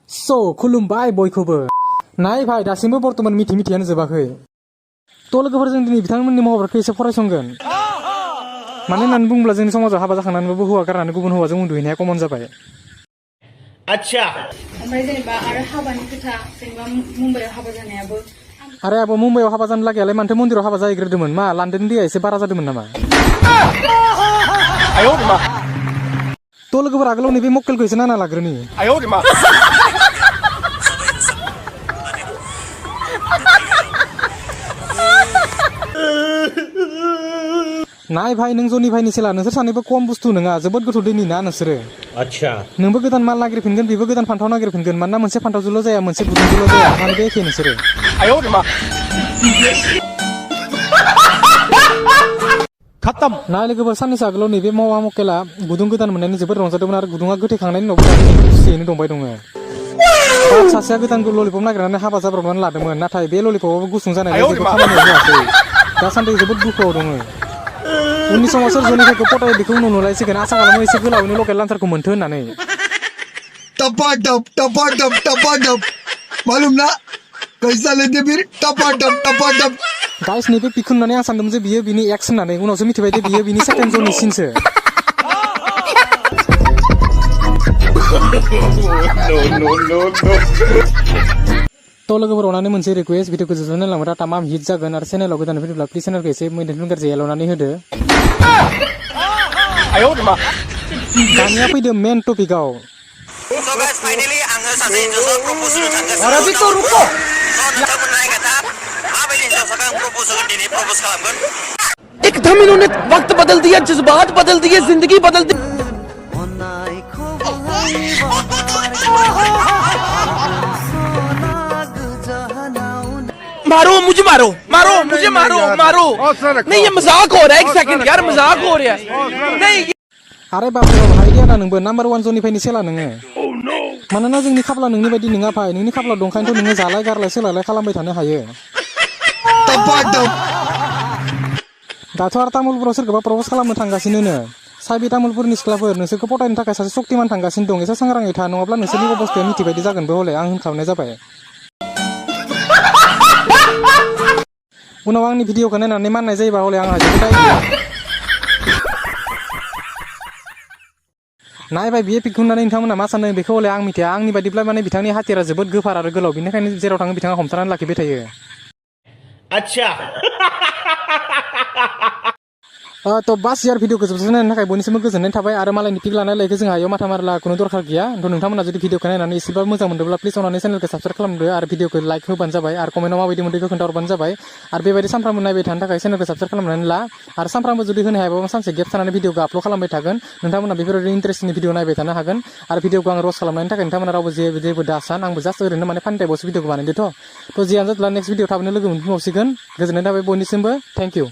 खुलुमबाय बयखौबो नाय भाई दासिमबो बर्तमान मिथियानो जोबाखै तो लोगोफोरजों दिनै बिथांमोननि महरफोरखौ एसे फरायसंगोन मानो होननानै बुङोब्ला जोंनि समाजाव हाबा जाखांनानैबो हौवा गारनानै गुबुन हौवाजों उन्दुहैनाया कमन जाबाय अच्छा ओमफ्राय जेनेबा आरो हाबानि खोथा जेनेबा मुम्बाइआव हाबा जानायाबो आरो आब' मुम्बाइआव हाबा जानो लागायालाय मानोथो मन्दिराव हाबा जाहैग्रोदोंमोन मा लान्डननि दैया एसे बारा जादोंमोन नामा तो लोगोफोर आगोलाव नैबे मक्केलखौ एसे नायना लाग्रोनि नाय भाई नों जनि भाइनि सेला नोंसोर सानैबो खम बुस्थु नङा जोबोद गोथौ दैनि ना नोंसोरो अच्छा नोंबो गोदान माल नागिरफिनगोन बेबो गोदान फान्थाव नागिरफिनगोन मानोना मोनसे फान्थावजोंल' जाया मोनसे गुदुंजोंल' जाया माने बे एखे नोंसोरो खत्म नाय लोगोफोर साननैसो आगोलाव नैबे मावा मक्केला गुदुं गोदान मोननायनि जोबोद रंजादोंमोन आरो गुदुङा गोथैखांनायनि उनावबो जोबोद खुसियैनो दंबाय दङ सासेया गोदान ललिपप नागिरनानै हाबा जाब्रबनानै लादोंमोन नाथाय बे ललिपपआबो गुसुं जानायलाय जेबो खामानियाव होआसै दासान्दि जोबोद दुखुआव दङ उननि समाव सोर जनिफोरखौ पटायो बेखौ उनाव नुलायसिगोन आसा खालामो एसे गोलावैनो लकेल लान्सारखौ मोनथो होननानै टपाटप मालूम ना कैसा लेते फिर टपाटप गाइस नैबे पिक होननानै आं सानदोंमोन जे बियो बिनि एक्स होननानै उनावसो मिथिबाय जे बियो बिनि सेकेन्ड जनि सिनसो तो लोगोफोर अनानै मोनसे रिक्वेस्ट भिडिअखौ जोबनानै लांबाय दा माम हिट जागोन आरो चेनेलाव गोदान फैदोंब्ला प्लिज चेनेलखौ एसे मैदेर गाज्रि एल'नानै होदो दानिया फैदो मेन टपिकआव So guys, finally आङो सासे हिनजावसा प्रप'ज होनो थांगासिनो अरे अभी तो रुको नोंथांमोन नायगोन माबायदि हिनजावसाखौ आं प्रप'ज होगोन दिनै प्रप'ज खालामगोन एकदम इन्होंने वक्त बदल दिया जज्बात बदल दिए जिंदगी बदल दी मारो मुझे मारो मुझे मारो नहीं ये मजाक हो रहा है एक सेकंड यार मजाक हो रहा है नहीं आरे बापरे भाई दियाना नोंबो नाम्बार 1 जनिफायनि सेला नोङो मानोना जोंनि खाफला नोंनि बायदि नङा भाई नोंनि खाफला दंखायनोथ' नोङो जालाय गारलाय सोलायलाय खालामबाय थानो हायो दाथ' आरो तामुलपुराव सोरखौबा प्रप'ज खालामनो थांगासिनोनो साइबि तामुलपुरनि सिख्लाफोर नोंसोरखौ पटायनो थाखाय सासे शक्तिमान थांगासिनो दं एसे सांग्राङै था नङाब्ला नोंसोरनि अबस्थाया मिथिबायदि जागोनबो हले आं होनखाबनाय जाबाय उनाव आंनि भिडिअखौ नायनानै माननाय जायोबा हले आंहा जेबो दाय गैया नाय भाई बियो पिक होननानै नोंथांमोना मा सानो बेखौ हले आं मिथिया आंनि बायदिब्ला माने बिथांनि हाथियारा जोबोद गोफार आरो गोलाव बेनिखायनो जेराव थाङो बिथाङा हमथानानै लाखिबाय थायो अच्छा तो बास यार भिडिअखौ जोबजानायनि थाखाय बयनिसिमबो गोजोननाय थाबाय आरो मालायनि पिक लानाय लायखौ जोंहा इयाव माथा मारला खुनु दरखार गैया थ' नोंथांमोना जुदि भिडिअखौ नायनानै एसेबाबो मोजां मोनदोंब्ला प्लिज अननानै चेनेलखौ साबस्क्राइब खालामदो आरो भिडिअखौ लाइक होबानो जाबाय आरो कमेन्टआव माबायदि मोनदों खोन्थाहरबानो जाबाय आरो बेबायदि सानफ्रामबो नायबाय थानो थाखाय चेनेलखौ साबस्क्राइब खालामनानै ला आरो सानफ्रामबो जुदि होनो हायाबाबो सानसे गेप थानानै भिडिअखौ आपल'ड खालामबाय थागोन नोंथांमोना बेफोरबायदि इन्टारेस्टनि भिडिअ नायबाय थानो हागोन आरो भिडिअखौ आं रस्ट खालामनायनि थाखाय नोंथांमोना रावबो जेबो दासान आंबो जास्ट ओरैनो माने फान टाइपआवसो भिडिअखौ बानायदोंथ' जियानो जादोंला नेक्स्ट भिडिअ थाबैनो लोगो मोनफिनबावसिगोन गोजोननाय थाबाय बयनिसिमबो थेंक इउ